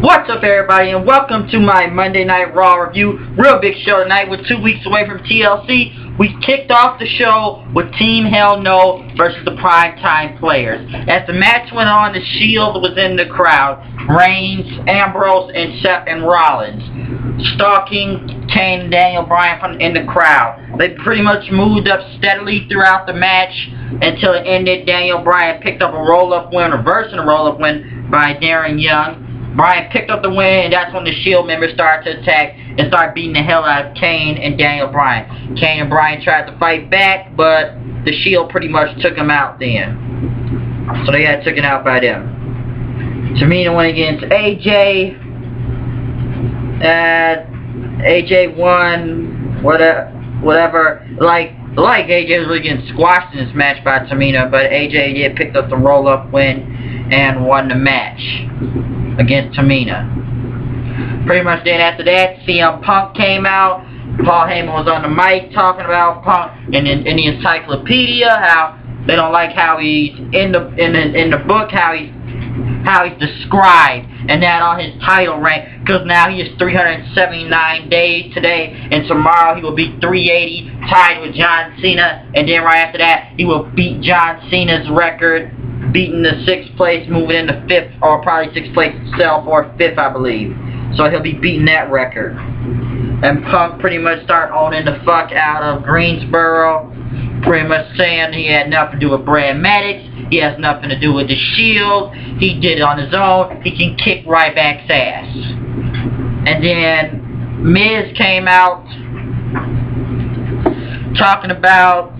What's up, everybody, and welcome to my Monday Night Raw review. Real big show tonight. With 2 weeks away from TLC, we kicked off the show with Team Hell No versus the Primetime Players. As the match went on, the Shield was in the crowd. Reigns, Ambrose, and Seth and Rollins stalking Kane and Daniel Bryan in the crowd. They pretty much moved up steadily throughout the match until it ended. Daniel Bryan picked up a roll-up win, reversing a roll-up win by Darren Young. Bryan picked up the win, and that's when the Shield members started to attack and start beating the hell out of Kane and Daniel Bryan. Kane and Bryan tried to fight back, but the Shield pretty much took them out then. So they got taken out by them. Tamina went against AJ. AJ won, whatever. Like AJ was really getting squashed in this match by Tamina, but AJ picked up the roll-up win and won the match against Tamina. Pretty much then after that, CM Punk came out. Paul Heyman was on the mic talking about Punk in the encyclopedia, how they don't like how he's in the book, how he's described, and that on his title rank, because now he is 379 days today, and tomorrow he will be 380, tied with John Cena, and then right after that, he will beat John Cena's record, beating the 6th place, moving into 5th, or probably 6th place itself, or 5th, I believe. So he'll be beating that record. And Punk pretty much start owning the fuck out of Greensboro, pretty much saying he had nothing to do with Brad Maddox, he has nothing to do with the Shield, he did it on his own, he can kick Ryback's ass. And then Miz came out talking about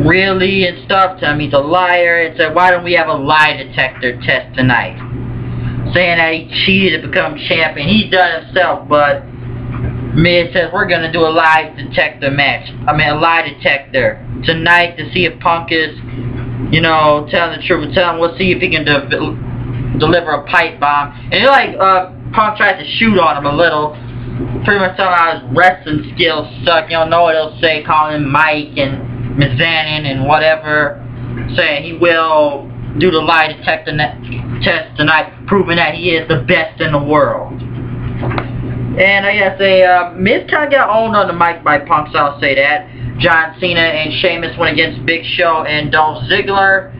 really and stuff, telling me he's a liar, and said, why don't we have a lie detector test tonight? Saying that he cheated to become champion. He's done it himself, but Miz says we're gonna do a lie detector match. A lie detector tonight to see if Punk is, you know, telling the truth. We'll see if he can deliver a pipe bomb. And it's like Punk tries to shoot on him a little. Pretty much telling how his wrestling skills suck. You don't know what he'll say, calling him Mike and Mizanin and whatever, saying he will do the lie detector test tonight, proving that he is the best in the world. And I gotta say, Miz kind of got owned on the mic by Punk, so I'll say that. John Cena and Sheamus went against Big Show and Dolph Ziggler.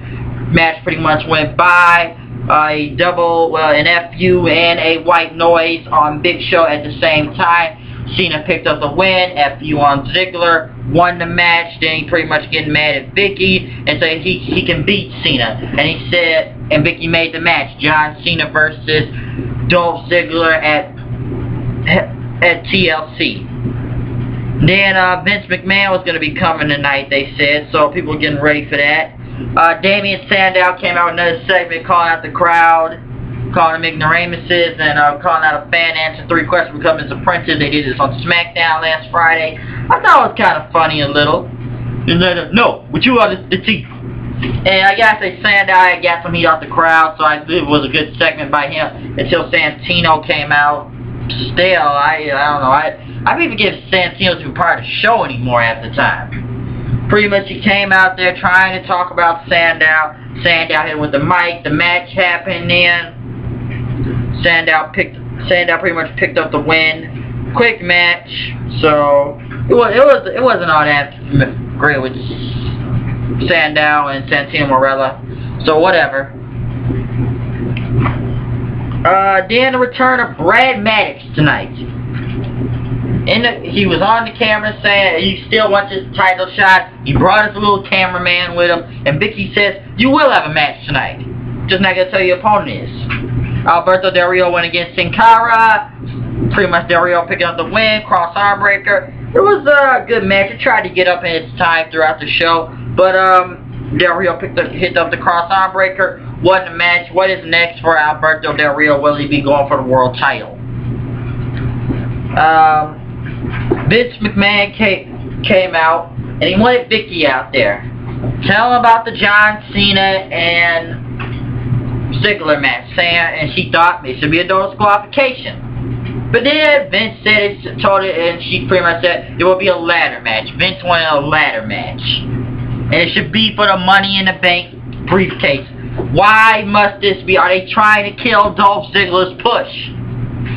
Match pretty much went by. A double, an FU and a white noise on Big Show at the same time. Cena picked up the win, FU on Ziggler, won the match, then he pretty much getting mad at Vicky and said he can beat Cena. And he said, and Vicky made the match, John Cena versus Dolph Ziggler at TLC. Then Vince McMahon was going to be coming tonight, they said, so people were getting ready for that. Damien Sandow came out with another segment calling out the crowd, calling them ignoramuses, and calling out a fan answer 3 questions becoming his apprentice. They did this on SmackDown last Friday. I thought it was kind of funny a little. And then, no, but you are the teeth. And I gotta say, Sandow got some heat off the crowd, so I believe it was a good segment by him until Santino came out. Still, I don't know. I don't even give Santino to be part of the show anymore at the time. Pretty much he came out there trying to talk about Sandow. Sandow hit with the mic. The match happened then. Sandow pretty much picked up the win. Quick match, so it wasn't all that great with Sandow and Santino Marella. So whatever. Then the return of Brad Maddox tonight. He was on the camera saying he still wants his title shot. He brought his little cameraman with him, and Vicky says you will have a match tonight. Just not gonna tell you your opponent is. Alberto Del Rio went against Sin Cara. Pretty much Del Rio picking up the win, cross arm breaker. It was a good match. It tried to get up in its time throughout the show, but Del Rio hit up the cross arm breaker. Won the match. What is next for Alberto Del Rio? Will he be going for the world title? Vince McMahon came out and he wanted Vicky out there. Tell him about the John Cena and Ziggler match, saying, and she thought it should be a disqualification. But then Vince said told it, and she pretty much said it will be a ladder match. Vince wanted a ladder match, and it should be for the Money in the Bank briefcase. Why must this be? Are they trying to kill Dolph Ziggler's push?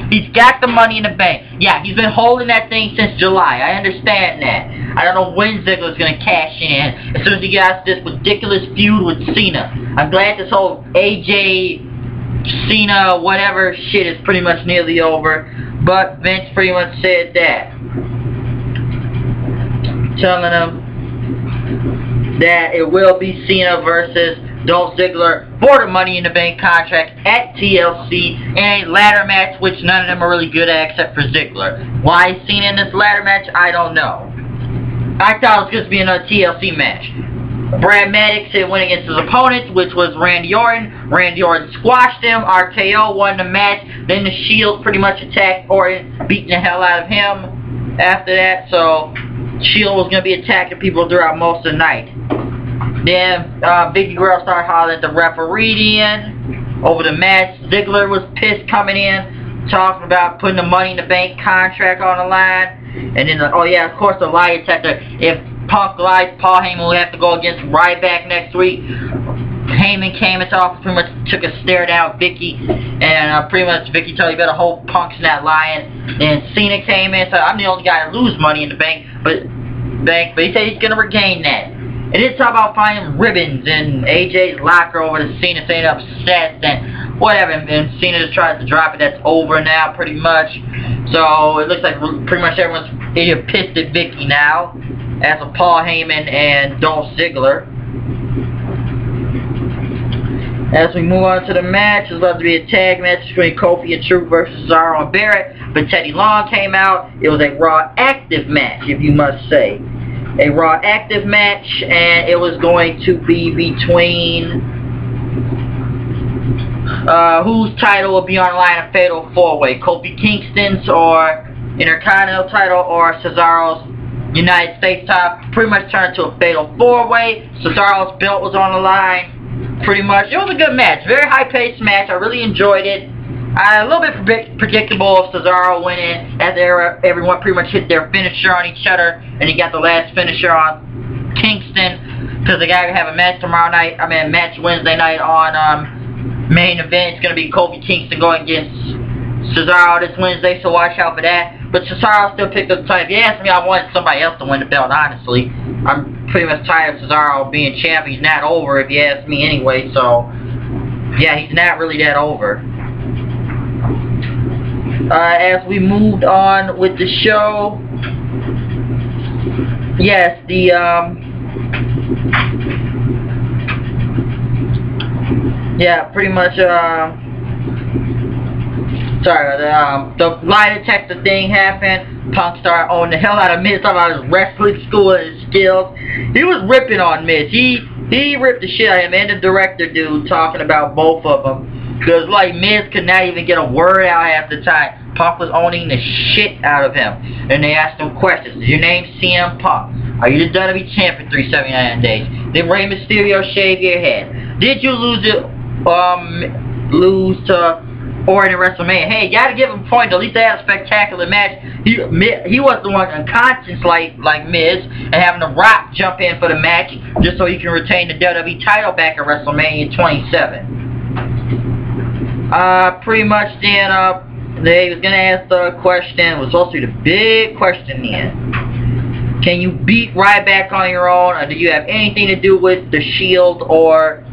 He's got the Money in the Bank. Yeah, he's been holding that thing since July. I understand that. I don't know when Ziggler's going to cash in as soon as he gets out this ridiculous feud with Cena. I'm glad this whole AJ, Cena, whatever shit is pretty much nearly over. But Vince pretty much said that. Telling them that it will be Cena versus Dolph Ziggler for the Money in the Bank contract at TLC in a ladder match, which none of them are really good at except for Ziggler. Why is Cena in this ladder match? I don't know. I thought it was going to be another TLC match. Brad Maddox had went against his opponent, which was Randy Orton. Randy Orton squashed him. RKO won the match. Then the Shield pretty much attacked Orton, beating the hell out of him after that. So Shield was going to be attacking people throughout most of the night. Then Vicky Guerrero started hollering at the referee in over the match. Ziggler was pissed coming in, talking about putting the Money in the Bank contract on the line. And then, oh yeah, of course, the lie detector. If Punk lies, Paul Heyman will have to go against Ryback next week. Heyman came into office, pretty much took a stare down at Vicky, and pretty much Vicky told you better hope Punk's not lying. Then Cena came in, so I'm the only guy to lose Money in the Bank, but he said he's gonna regain that. And then talk about finding ribbons in AJ's locker over to Cena, saying upset and whatever, and Cena just tries to drop it. That's over now, pretty much. So it looks like pretty much everyone's either pissed at Vicky now, as of Paul Heyman and Dolph Ziggler. As we move on to the match, it's about to be a tag match between Kofi and Truth versus Cesaro and Barrett. But Teddy Long came out. It was a Raw active match, if you must say. A Raw active match, and it was going to be between whose title will be on the line in a fatal 4-way. Kofi Kingston's or Intercontinental title, or Cesaro's United States title. Pretty much turned to a fatal 4-way. Cesaro's belt was on the line. Pretty much, it was a good match. Very high-paced match. I really enjoyed it. A little bit predictable of Cesaro winning as everyone pretty much hit their finisher on each other, and he got the last finisher on Kingston because the guy will have a match tomorrow night. I mean, a match Wednesday night on main event. It's gonna be Kofi Kingston going against Cesaro this Wednesday, so watch out for that. But Cesaro still picked up the title. If you ask me, I wanted somebody else to win the belt. Honestly, I'm pretty much tired of Cesaro being champ. He's not over, if you ask me, anyway. So yeah, he's not really that over. As we moved on with the show, yes, the yeah, pretty much sorry, the lie detector thing happened. Punk started owning the hell out of Miz, talking about his wrestling school and his skills. He was ripping on Miz. He ripped the shit out of him, and the director dude, talking about both of them. Because, like, Miz could not even get a word out half the time. Punk was owning the shit out of him. And they asked him questions. Is your name CM Punk? Are you the WWE champion 379 days? Did Rey Mysterio shave your head? Did you lose to Orton at WrestleMania? Hey, you gotta give him a point. At least they had a spectacular match. He was the one unconscious like Miz, and having The Rock jump in for the match just so he can retain the WWE title back at WrestleMania 27. Pretty much then, they was gonna ask the question. It was supposed to be the big question then. Can you beat Ryback on your own, or do you have anything to do with the Shield or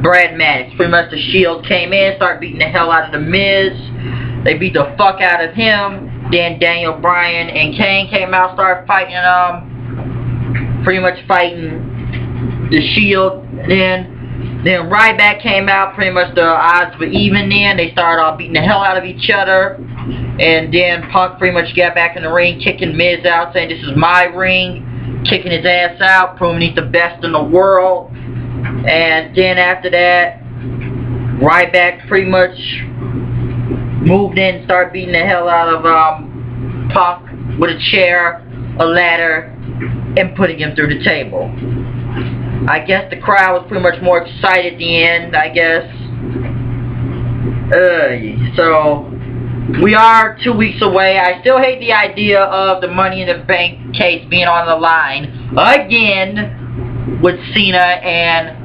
Brad Maddox? Pretty much the Shield came in, started beating the hell out of the Miz. They beat the fuck out of him. Then Daniel Bryan and Kane came out, started fighting, pretty much fighting the Shield. Then Ryback came out, pretty much the odds were even then. They started all beating the hell out of each other. And then Punk pretty much got back in the ring, kicking Miz out, saying this is my ring, kicking his ass out, proving he's the best in the world. And then after that, Ryback pretty much moved in and started beating the hell out of Punk with a chair, a ladder, and putting him through the table. I guess the crowd was pretty much more excited at the end, I guess. So, we are 2 weeks away. I still hate the idea of the Money in the Bank case being on the line again with Cena and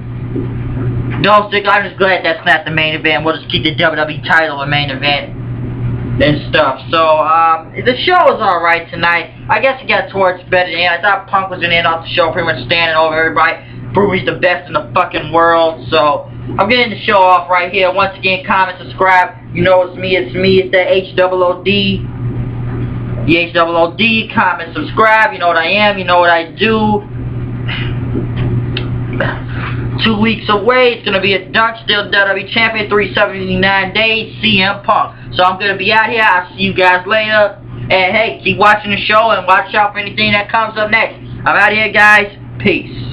Dolph Ziggler, I'm just glad that's not the main event. We'll just keep the WWE title the main event and stuff. So, the show was alright tonight. I guess it got towards better than I thought Punk was going to end off the show pretty much standing over everybody. Prove he's the best in the fucking world. So, I'm getting the show off right here. Once again, comment, subscribe. You know it's me. It's that H-O-O-D. The H-O-O-D. Comment, subscribe. You know what I am. You know what I do. 2 weeks away, it's going to be a dunk, still WWE Champion, 379 days, CM Punk. So I'm going to be out here. I'll see you guys later. And hey, keep watching the show and watch out for anything that comes up next. I'm out here, guys. Peace.